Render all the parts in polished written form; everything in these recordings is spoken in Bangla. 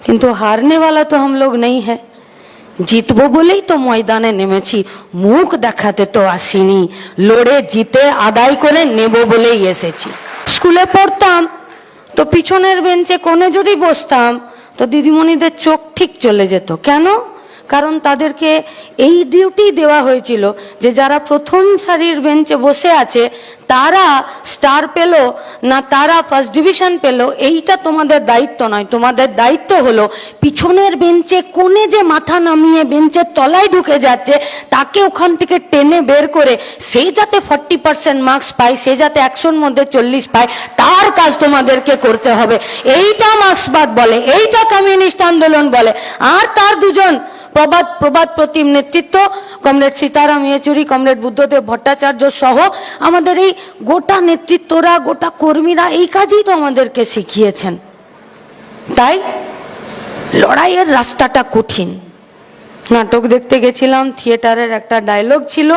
কিন্তু হারনে वाला तो हम लोग नहीं है। জিতবো বলেই তো ময়দানে নেমেছি, মুখ দেখাতে তো আসিনি, লড়ে জিতে আদায় করে নেব বলেই এসেছি। স্কুলে পড়তাম তো পিছনের বেঞ্চে কোণে যদি বসতাম তো দিদিমণিদের চোখ ঠিক চলে যেত। কেন? কারণ তাদেরকে এই ডিউটি দেওয়া হয়েছিল যে যারা প্রথম সারির বেঞ্চে বসে আছে তারা স্টার পেল না তারা ফার্স্ট ডিভিশন পেল, এইটা তোমাদের দায়িত্ব নয়। তোমাদের দায়িত্ব হলো পিছনের বেঞ্চে কোণে যে মাথা নামিয়ে বেঞ্চের তলায় ঢুকে যাচ্ছে তাকে ওখান থেকে টেনে বের করে সে যাতে 40% মার্কস পায়, সে যাতে 100-র মধ্যে 40 পায়, তার কাজ তোমাদেরকে করতে হবে। এইটা মার্ক্সবাদ বলে, এইটা কমিউনিস্ট আন্দোলন বলে। আর তার দুজন প্রবাদ প্রতিম নেতৃত্ব কমরেড সীতারাম ইয়েচুরি, কমরেড বুদ্ধদেব ভট্টাচার্য সহ আমাদের এই গোটা নেতৃত্বরা, গোটা কর্মীরা এই কাজই তো আমাদেরকে শিখিয়েছেন। তাই লড়াইয়ের রাস্তাটা কঠিন। নাটক দেখতে গেছিলাম, থিয়েটারের একটা ডায়লগ ছিল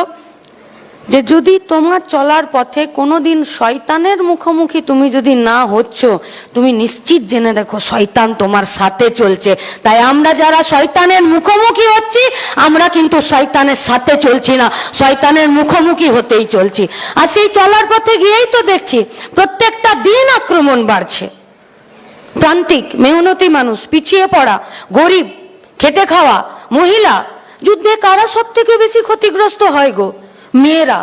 যে যদি তোমার চলার পথে কোনোদিন শয়তানের মুখোমুখি তুমি যদি না হচ্ছ, তুমি নিশ্চিত জেনে দেখো শয়তান তোমার সাথে চলছে। তাই আমরা যারা শয়তানের মুখোমুখি হচ্ছি আমরা কিন্তু শয়তানের সাথে চলছি না, শয়তানের মুখোমুখি হতেই চলছি। আর সেই চলার পথে গিয়েই তো দেখছি প্রত্যেকটা দিন আক্রমণ বাড়ছে। প্রান্তিক মেহনতি মানুষ, পিছিয়ে পড়া, গরিব, খেটে খাওয়া, মহিলা, যুদ্ধে কারা সব থেকে বেশি ক্ষতিগ্রস্ত হয় গো? মেয়েরা।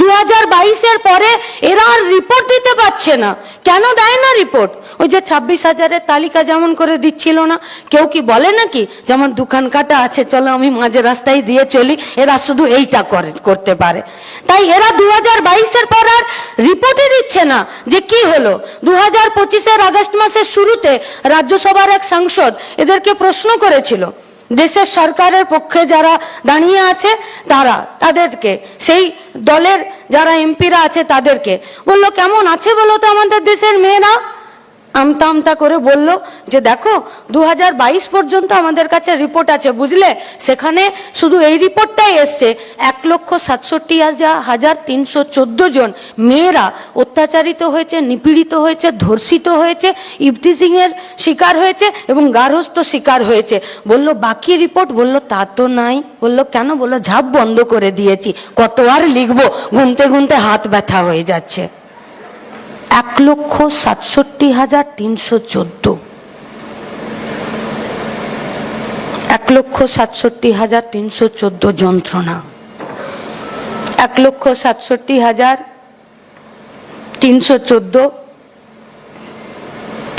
2022-এর পরে এরা আর রিপোর্ট দিতে পারছে না। কেন দেয় না রিপোর্ট? ওই যে 26,000-এর তালিকা যেমন করে দিচ্ছিল না, কেউ কি বলে নাকি যেমন দোকান কাটা আছে চলো আমি মাঝে রাস্তায় দিয়ে চলি, এরা শুধু এইটা করতে পারে। তাই এরা 2022-এর পর আর রিপোর্টই দিচ্ছে না যে কি হলো। 2025-এর আগস্ট মাসের শুরুতে রাজ্যসভার এক সাংসদ এদেরকে প্রশ্ন করেছিল, দেশের সরকারের পক্ষে যারা দাঁড়িয়ে আছে তাদেরকে, সেই দলের যারা এমপিরা আছে তাদেরকে বললো কেমন আছে বলো তো আমাদের দেশের মেয়েরা? আমতা আমতা করে বলল যে দেখো 2022 পর্যন্ত আমাদের কাছে রিপোর্ট আছে বুঝলে, সেখানে শুধু এই রিপোর্টটাই এসছে 1,67,314 জন মেয়েরা অত্যাচারিত হয়েছে, নিপীড়িত হয়েছে, ধর্ষিত হয়েছে, ইভটিজিং এর শিকার হয়েছে এবং গার্হস্থ্য শিকার হয়েছে। বলল বাকি রিপোর্ট? বলল তা তো নাই। বলল কেন? বলল ঝাপ বন্ধ করে দিয়েছি, কত আর লিখবো, গুনতে গুনতে হাত ব্যথা হয়ে যাচ্ছে। 1,67,314, 1,67,314 যন্ত্রণা, 1,67,314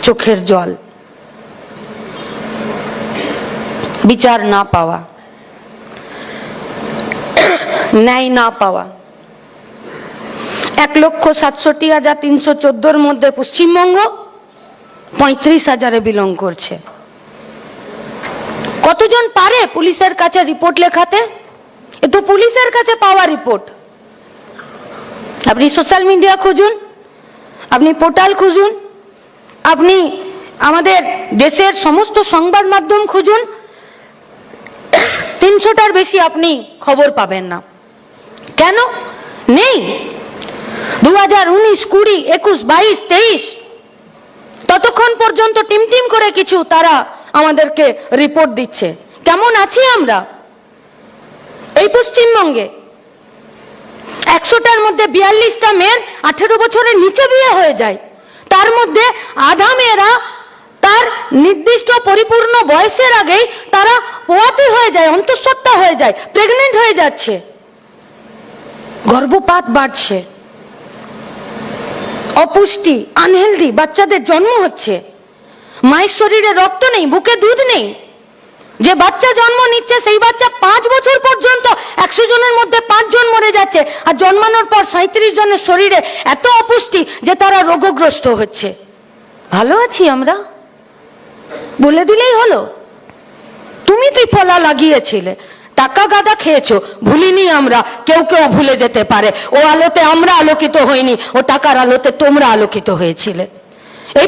চোখের জল, বিচার না পাওয়া, ন্যায় না পাওয়া। 1,67,314-র মধ্যে পশ্চিমবঙ্গ 35,000-এ বিলং করছে। কতজন পারে পুলিশের কাছে রিপোর্ট লেখাতে? এ তো পুলিশের কাছে পাওয়া রিপোর্ট। আপনি সোশ্যাল মিডিয়া খুঁজুন, আপনি পোর্টাল খুঁজুন, আপনি আমাদের দেশের সমস্ত সংবাদ মাধ্যম খুঁজুন, 300টার বেশি আপনি খবর পাবেন না। কেন নেই? 2019, 20, 21, 22, 23 ততক্ষণ পর্যন্ত টিম করে কিছু তারা আমাদেরকে রিপোর্ট দিচ্ছে। কেমন আছি আমরা এই পশ্চিমবঙ্গে? 100টার মধ্যে 42টা মেয়ের 18 বছরের নিচে বিয়ে হয়ে যায়। তার মধ্যে আধা মেয়েরা তার নির্দিষ্ট পরিপূর্ণ বয়সের আগেই তারা পোয়াতি হয়ে যায়, অন্তঃসত্ত্বা হয়ে যায়, প্রেগনেন্ট হয়ে যাচ্ছে, গর্ভপাত বাড়ছে, অপুষ্টি, আনহেলদি বাচ্চাদের জন্ম হচ্ছে, মায়ের শরীরে রক্ত নেই, বুকে দুধ নেই। যে বাচ্চা জন্ম নিচ্ছে সেই বাচ্চা 5 বছর পর্যন্ত 100 জনের মধ্যে 5 জন মরে যাচ্ছে, আর জন্মানোর পর 37 জনের শরীরে এত অপুষ্টি যে তারা রোগগ্রস্ত হচ্ছে। ভালো আছি আমরা? বলে দিলেই হলো। তুমি ত্রিফলা লাগিয়েছিলে, টাকা গাদা খেয়েছো, ভুলিনি আমরা। কেউ কেউ ভুলে যেতে পারে, ও আলোতে আমরা আলোকিত হইনি, ও টাকার আলোতে তোমরা আলোকিত হয়েছিলে। এই